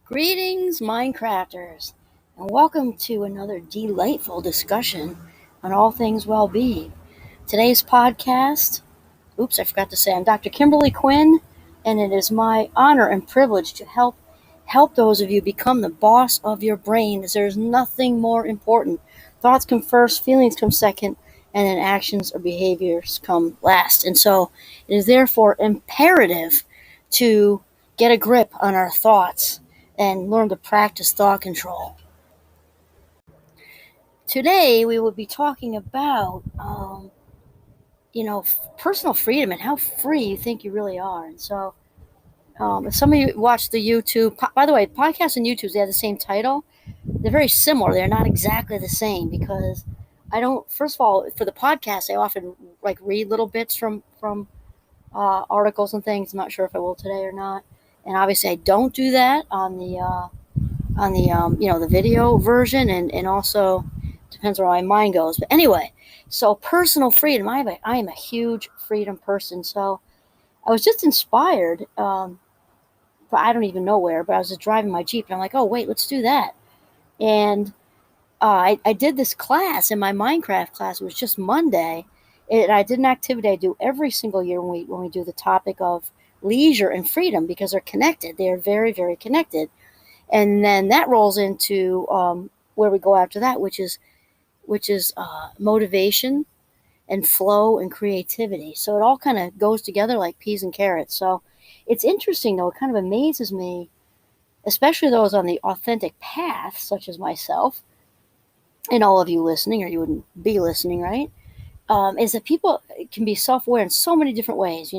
Greetings, Mindcrafters, and welcome to another delightful discussion on all things well-being. Today's podcast, I forgot to say, I'm Dr. Kimberly Quinn, and it is my honor and privilege to help those of you become the boss of your brain, as there's nothing more important. Thoughts come first, feelings come second, and then actions or behaviors come last. And so it is therefore imperative to get a grip on our thoughts and learn to practice thought control. Today, we will be talking about, personal freedom and how free you think you really are. And so, if some of you watch the YouTube, by the way, podcasts and YouTube, they have the same title. They're very similar. They're not exactly the same because first of all, for the podcast, I often read little bits from articles and things. I'm not sure if I will today or not. And obviously, I don't do that on the video version, and also depends where my mind goes. But anyway, so personal freedom. I am a huge freedom person. So I was just inspired, but I don't even know where. But I was just driving my Jeep, and I'm like, oh wait, let's do that. And I did this class in my Minecraft class. It was just Monday, and I did an activity I do every single year when we do the topic of leisure and freedom, because they're connected. They are very, very connected. And then that rolls into where we go after that, which is motivation and flow and creativity. So it all kind of goes together like peas and carrots. So it's interesting, though. It kind of amazes me, especially those on the authentic path, such as myself, and all of you listening, or you wouldn't be listening, right? Is that people can be self-aware in so many different ways.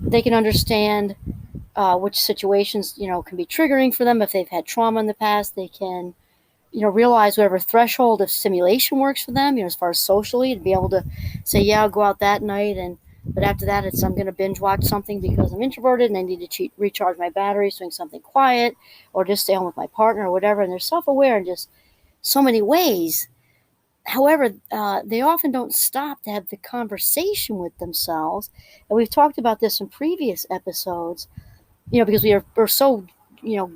They can understand which situations, can be triggering for them. If they've had trauma in the past, they can, realize whatever threshold of stimulation works for them, as far as socially, to be able to say, yeah, I'll go out that night, but after that, I'm going to binge watch something because I'm introverted and I need to recharge my batteries, doing something quiet, or just stay home with my partner or whatever. And they're self-aware in just so many ways. However, they often don't stop to have the conversation with themselves. And we've talked about this in previous episodes, because we're so,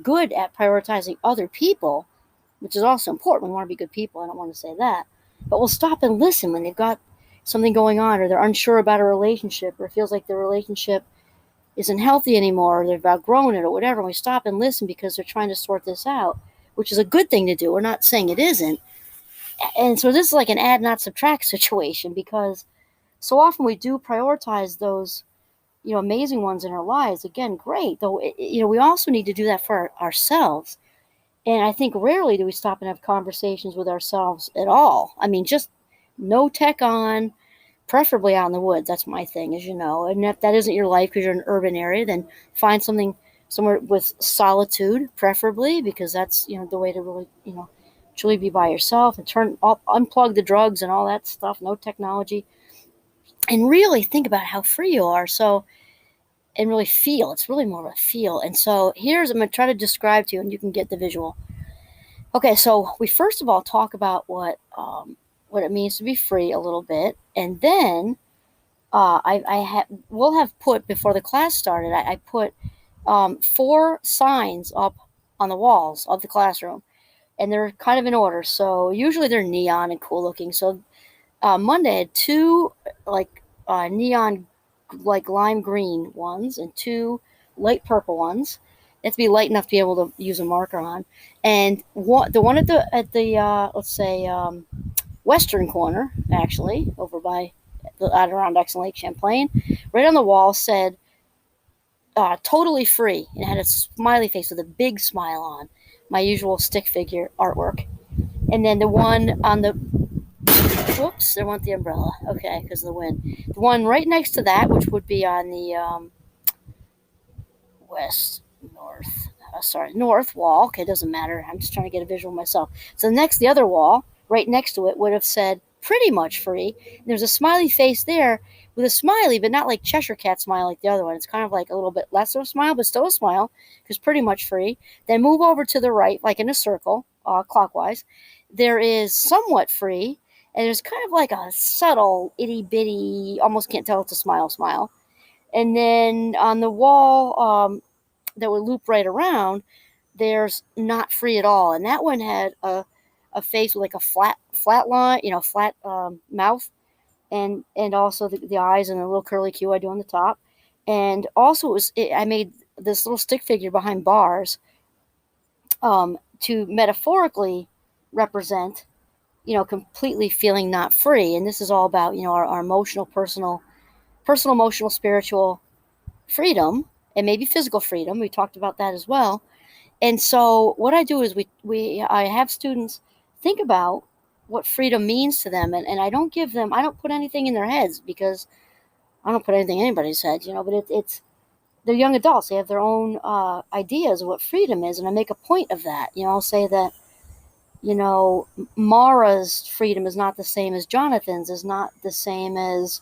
good at prioritizing other people, which is also important. We want to be good people. I don't want to say that. But we'll stop and listen when they've got something going on, or they're unsure about a relationship, or it feels like the relationship isn't healthy anymore, or they've outgrown it, or whatever. And we stop and listen because they're trying to sort this out, which is a good thing to do. We're not saying it isn't. And so this is like an add, not subtract situation, because so often we do prioritize those, amazing ones in our lives. Again, great. Though, we also need to do that for ourselves. And I think rarely do we stop and have conversations with ourselves at all. I mean, just no tech on, preferably out in the woods. That's my thing, as you know. And if that isn't your life because you're in an urban area, then find something somewhere with solitude, preferably, because that's, the way to really, truly be by yourself, and unplug the drugs and all that stuff, no technology, and really think about how free you are. So, and really feel. It's really more of a feel. And so I'm going to try to describe to you, and you can get the visual. Okay, so we first of all talk about what it means to be free a little bit, and then we'll have put, before the class started, I put 4 signs up on the walls of the classroom, and they're kind of in order. So usually they're neon and cool looking. So Monday I had 2 neon, lime green ones, and 2 light purple ones. They have to be light enough to be able to use a marker on. And the one at the let's say western corner, actually, over by the Adirondacks and Lake Champlain, right on the wall said "totally free," and it had a smiley face with a big smile on, my usual stick figure artwork. And then the one on the whoops, there went the umbrella. Okay, because of the wind. The one right next to that, which would be on the north wall. Okay, doesn't matter. I'm just trying to get a visual myself. So the other wall, right next to it, would have said "pretty much free." And there's a smiley face there with a smiley, but not like Cheshire Cat smile like the other one. It's kind of like a little bit less of a smile, but still a smile, because pretty much free. Then move over to the right, like in a circle, clockwise. There is somewhat free, and there's kind of like a subtle, itty-bitty, almost can't tell it's a smile. And then on the wall that would loop right around, there's not free at all. And that one had a face with like a flat line, flat mouth, and also the eyes and a little curly Q I do on the top. And also I made this little stick figure behind bars, to metaphorically represent, completely feeling not free. And this is all about, our emotional, personal, emotional, spiritual freedom, and maybe physical freedom. We talked about that as well. And so what I do is I have students think about what freedom means to them, and I don't put anything in their heads, because I don't put anything in anybody's head, but it's they're young adults. They have their own ideas of what freedom is, and I make a point of that. I'll say that, Mara's freedom is not the same as Jonathan's, is not the same as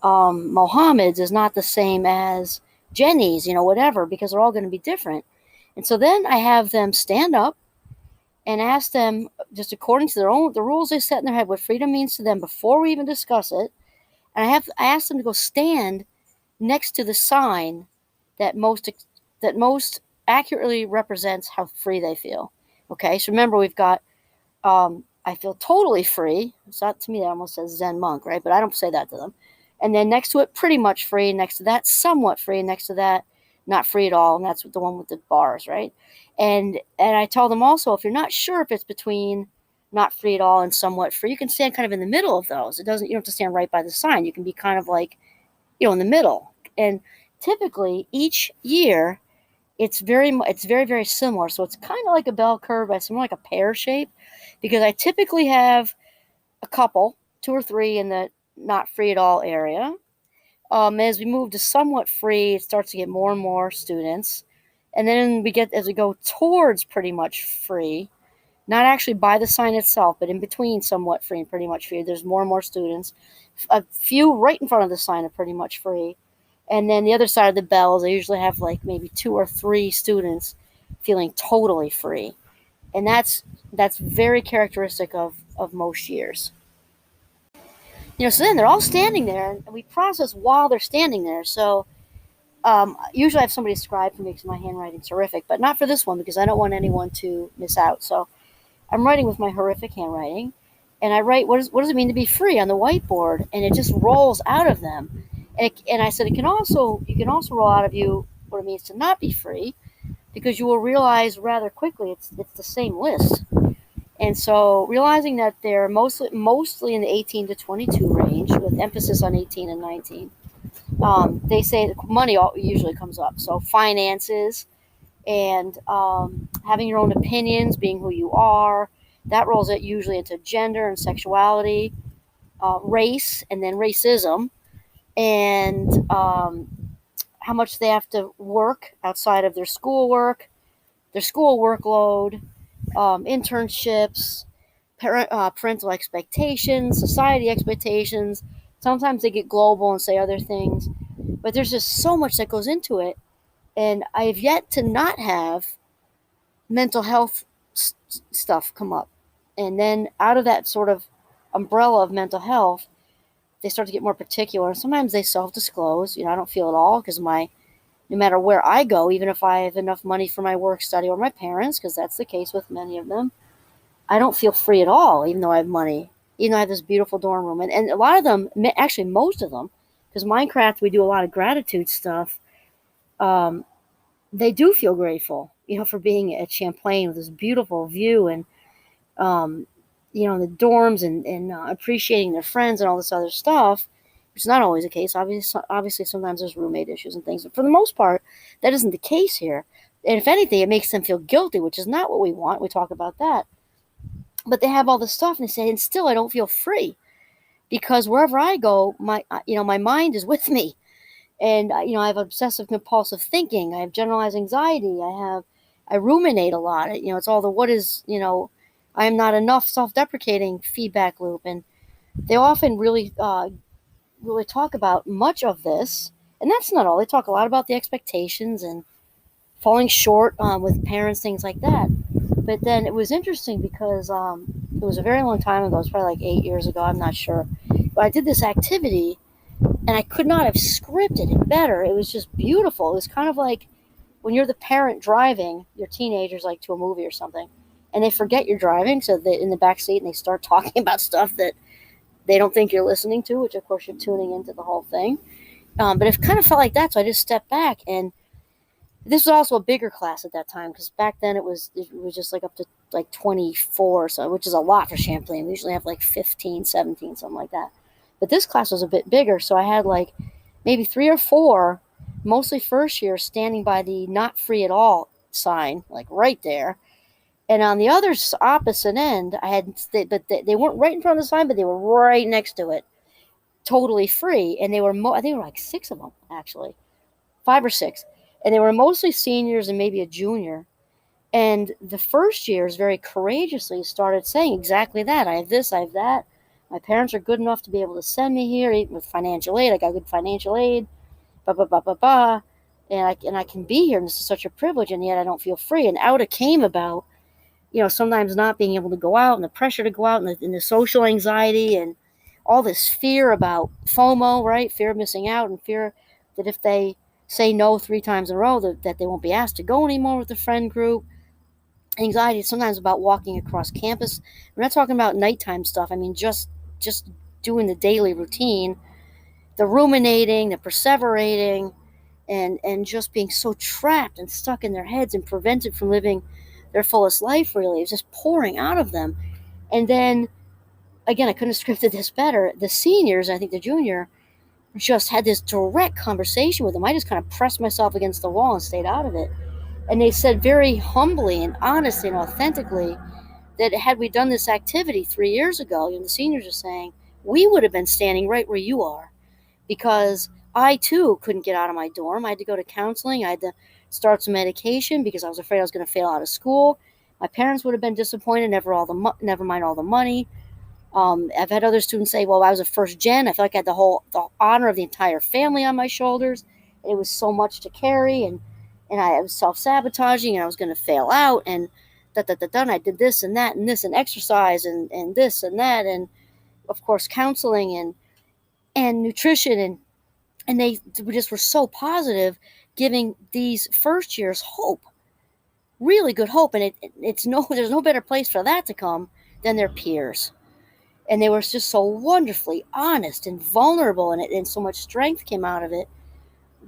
Mohammed's, is not the same as Jenny's, whatever, because they're all going to be different. And so then I have them stand up and ask them, just according to the rules they set in their head, what freedom means to them before we even discuss it. And I ask them to go stand next to the sign that most accurately represents how free they feel. Okay, so remember, we've got I feel totally free. It's not, to me, that almost says Zen monk, right? But I don't say that to them. And then next to it, pretty much free. Next to that, somewhat free. Next to that, not free at all. And that's the one with the bars, right? And I tell them also, if you're not sure if it's between not free at all and somewhat free, you can stand kind of in the middle of those. You don't have to stand right by the sign. You can be kind of like, in the middle. And typically each year, it's very, very similar. So it's kind of like a bell curve, but it's more like a pear shape, because I typically have a couple, 2 or 3 in the not free at all area. As we move to somewhat free, it starts to get more and more students. And then as we go towards pretty much free, not actually by the sign itself, but in between somewhat free and pretty much free, there's more and more students. A few right in front of the sign are pretty much free. And then the other side of the bells, I usually have like maybe 2 or 3 students feeling totally free. And that's very characteristic of most years. So then they're all standing there, and we process while they're standing there. So usually I have somebody scribe for me because my handwriting's horrific, but not for this one, because I don't want anyone to miss out. So I'm writing with my horrific handwriting, and I write, what does it mean to be free on the whiteboard, and it just rolls out of them. And I said, you can also roll out of you what it means to not be free, because you will realize rather quickly it's the same list. And so realizing that they're mostly in the 18 to 22 range, with emphasis on 18 and 19, they say that money usually comes up. So finances and having your own opinions, being who you are, that rolls it usually into gender and sexuality, race, and then racism, and how much they have to work outside of their school workload, internships, parental expectations, society expectations. Sometimes they get global and say other things, but there's just so much that goes into it. And I have yet to not have mental health stuff come up. And then out of that sort of umbrella of mental health, they start to get more particular. Sometimes they self-disclose. I don't feel it all, because no matter where I go, even if I have enough money for my work study or my parents, because that's the case with many of them, I don't feel free at all, even though I have money, even though I have this beautiful dorm room. And a lot of them, actually most of them, because Mindcraft, we do a lot of gratitude stuff, they do feel grateful, for being at Champlain with this beautiful view, and, the dorms, and appreciating their friends and all this other stuff. It's not always the case. Obviously, sometimes there's roommate issues and things. But for the most part, that isn't the case here. And if anything, it makes them feel guilty, which is not what we want. We talk about that. But they have all this stuff, and they say, and still I don't feel free, because wherever I go, my mind is with me. And, I have obsessive compulsive thinking. I have generalized anxiety. I ruminate a lot. It's all the I am not enough self-deprecating feedback loop. And they often really talk about much of this. And that's not all. They talk a lot about the expectations and falling short with parents, things like that. But then it was interesting, because it was a very long time ago. It was probably like 8 years ago. I'm not sure. But I did this activity, and I could not have scripted it better. It was just beautiful. It was kind of like when you're the parent driving your teenagers like to a movie or something, and they forget you're driving, so they're in the back seat and they start talking about stuff that they don't think you're listening to, which of course you're tuning into the whole thing. But it kind of felt like that, so I just stepped back. And this was also a bigger class at that time, because back then it was just like up to like 24, so which is a lot for Champlain. We usually have like 15, 17, something like that. But this class was a bit bigger, so I had like maybe 3 or 4, mostly first year, standing by the not free at all sign, like right there. And on the other opposite end, I had, but they weren't right in front of the sign, but they were right next to it, totally free. And they were, I think there were like 6 of them, actually, 5 or 6. And they were mostly seniors and maybe a junior. And the first years very courageously started saying exactly that. I have this, I have that. My parents are good enough to be able to send me here, even with financial aid. I got good financial aid, blah, blah, blah, blah, blah. And I can be here, and this is such a privilege, and yet I don't feel free. And out it came about, sometimes not being able to go out, and the pressure to go out, and the social anxiety, and all this fear about FOMO, right? Fear of missing out, and fear that if they say no 3 times in a row, that they won't be asked to go anymore with the friend group. Anxiety sometimes about walking across campus. We're not talking about nighttime stuff. I mean, just doing the daily routine, the ruminating, the perseverating, and just being so trapped and stuck in their heads and prevented from living their fullest life, really. It was just pouring out of them. And then, again, I couldn't have scripted this better. The seniors, I think the junior, just had this direct conversation with them. I just kind of pressed myself against the wall and stayed out of it. And they said very humbly and honestly and authentically that had we done this activity 3 years ago, the seniors are saying, we would have been standing right where you are, because I too couldn't get out of my dorm. I had to go to counseling. I had to start some medication because I was afraid I was going to fail out of school. My parents would have been disappointed, never mind all the money. I've had other students say, well, I was a first gen. I felt like I had the honor of the entire family on my shoulders. And it was so much to carry, and I was self-sabotaging, and I was going to fail out, and and I did this and that and this and exercise and this and that, and of course counseling and nutrition, and they just were so positive, giving these first years hope, really good hope. And there's no better place for that to come than their peers. And they were just so wonderfully honest and vulnerable, and so much strength came out of it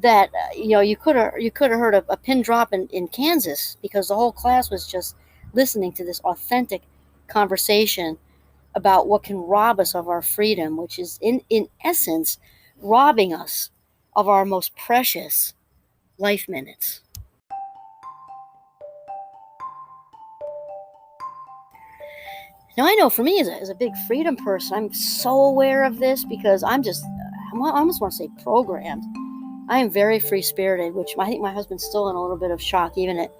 that you could have heard a pin drop in Kansas, because the whole class was just listening to this authentic conversation about what can rob us of our freedom, which is in essence robbing us of our most precious life minutes. Now, I know for me as a big freedom person, I'm so aware of this, because I almost want to say programmed. I am very free-spirited, which I think my husband's still in a little bit of shock, even at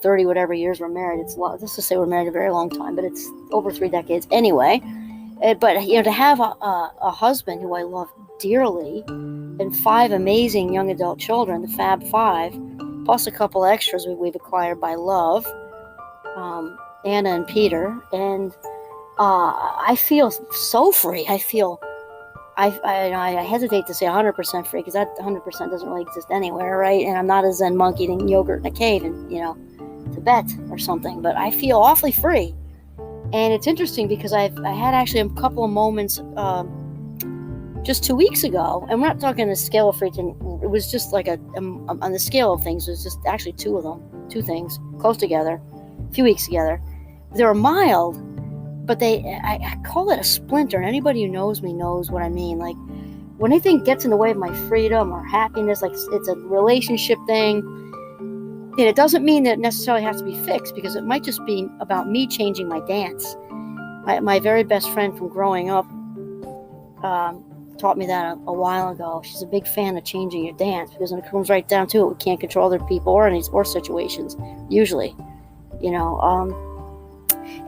30 whatever years we're married. It's let's just say we're married a very long time, but it's over 3 decades anyway. But to have a husband who I love dearly, and 5 amazing young adult children, the Fab 5, plus a couple extras we've acquired by love, Anna and Peter, and I feel so free. I hesitate to say 100% free, because that 100% doesn't really exist anywhere, right? And I'm not a Zen monk eating yogurt in a cave in, Tibet or something, but I feel awfully free. And it's interesting, because I had actually a couple of moments just 2 weeks ago, and we're not talking the scale of free. It was just like on the scale of things, it was just actually 2 of them, 2 things close together, a few weeks together. They were mild, but I call it a splinter, and anybody who knows me knows what I mean. Like, when anything gets in the way of my freedom or happiness, like it's a relationship thing, and it doesn't mean that it necessarily has to be fixed, because it might just be about me changing my dance. My very best friend from growing up taught me that a while ago. She's a big fan of changing your dance, because when it comes right down to it, we can't control other people or situations, usually,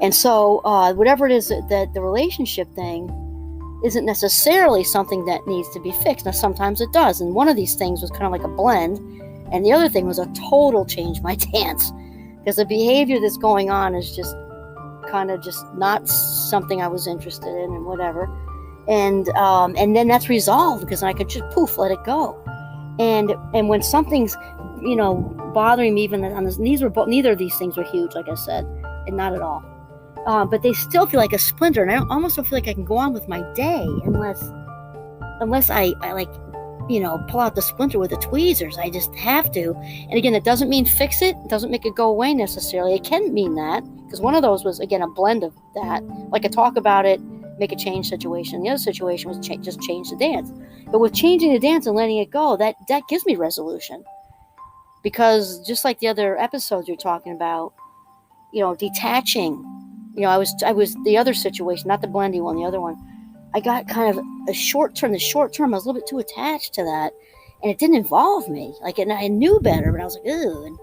And so whatever it is that the relationship thing isn't necessarily something that needs to be fixed. Now, sometimes it does. And one of these things was kind of like a blend. And the other thing was a total change my dance. Because the behavior that's going on is just kind of just not something I was interested in, and whatever. And then that's resolved, because I could just let it go. And when something's bothering me even on this. Neither of these things were huge, like I said, and not at all. But they still feel like a splinter, and I almost don't feel like I can go on with my day unless I like, pull out the splinter with the tweezers. I just have to. And again, it doesn't mean fix it. It doesn't make it go away necessarily. It can mean that, because one of those was, again, a blend of that. Like a talk about it, make a change situation. The other situation was just change the dance. But with changing the dance and letting it go, that gives me resolution. Because just like the other episodes you're talking about, detaching. I was the other situation, not the blendy one, the other one. I got kind of the short term, I was a little bit too attached to that, and it didn't involve me. And I knew better, but I was like, ew. And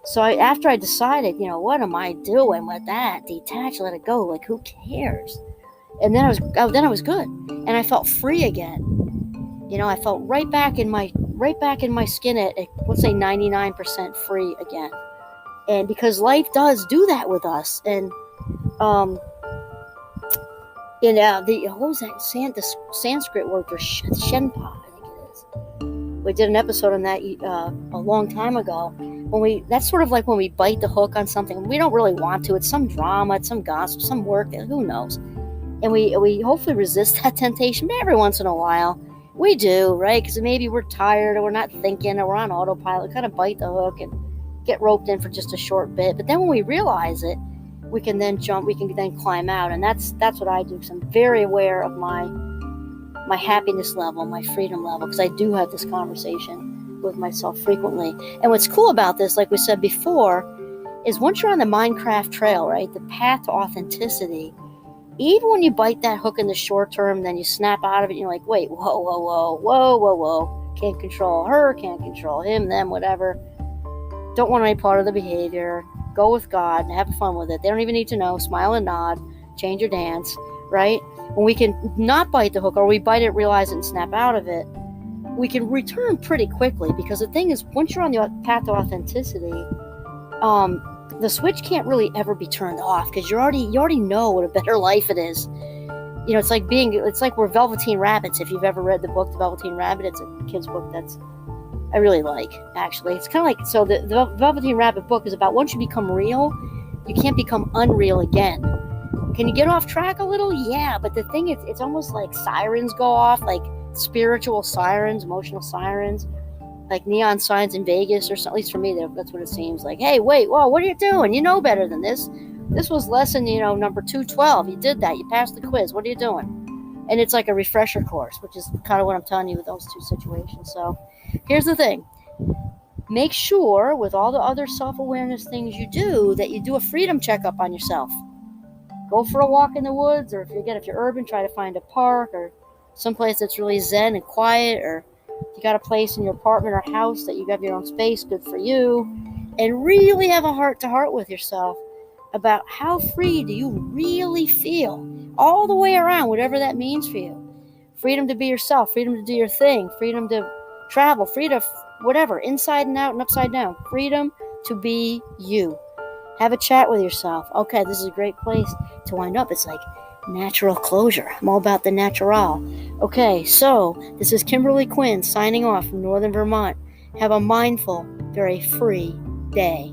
so after I decided, what am I doing with that? Detach, let it go. Like, who cares? And then I was good, and I felt free again. I felt right back in my skin at let's say 99% free again. And because life does do that with us, and what was that? The Sanskrit word for shenpa, I think it is. We did an episode on that a long time ago. That's sort of like when we bite the hook on something. We don't really want to. It's some drama, it's some gossip, some work. Who knows? And we hopefully resist that temptation. But every once in a while, we do, right? Because maybe we're tired, or we're not thinking, or we're on autopilot. Kind of bite the hook and get roped in for just a short bit. But then when we realize it, we can then jump, we can then climb out. And that's what I do, because I'm very aware of my happiness level, my freedom level, because I do have this conversation with myself frequently. And what's cool about this, like we said before, is once you're on the Mindcraft trail, right, the path to authenticity, even when you bite that hook in the short term, then you snap out of it, and you're like, wait, whoa, can't control her, can't control him, them, whatever. Don't want any part of the behavior. Go with God and have fun with it. They don't even need to know. Smile and nod. Change your dance, right? When we can not bite the hook, or we bite it, realize it, and snap out of it, we can return pretty quickly. Because the thing is, once you're on the path to authenticity, the switch can't really ever be turned off, because you already know what a better life it is. It's like we're Velveteen Rabbits. If you've ever read the book, The Velveteen Rabbit, it's a kid's book I really like, actually. It's kind of like, so the Velveteen Rabbit book is about, once you become real, you can't become unreal again. Can you get off track a little? Yeah, but the thing is, it's almost like sirens go off, like spiritual sirens, emotional sirens, like neon signs in Vegas, or something. At least for me, that's what it seems like. Hey, wait, whoa, what are you doing? You know better than this. This was lesson, number 212. You did that. You passed the quiz. What are you doing? And it's like a refresher course, which is kind of what I'm telling you with those two situations. So here's the thing. Make sure, with all the other self-awareness things you do, that you do a freedom checkup on yourself. Go for a walk in the woods, or if you're urban, try to find a park or someplace that's really zen and quiet, or if you got a place in your apartment or house that you got your own space, good for you. And really have a heart-to-heart with yourself about how free do you really feel all the way around, whatever that means for you. Freedom to be yourself, freedom to do your thing, freedom to travel, freedom, whatever, inside and out and upside down. Freedom to be you. Have a chat with yourself. Okay, this is a great place to wind up. It's like natural closure. I'm all about the natural. Okay, so this is Kimberly Quinn signing off from Northern Vermont. Have a mindful, very free day.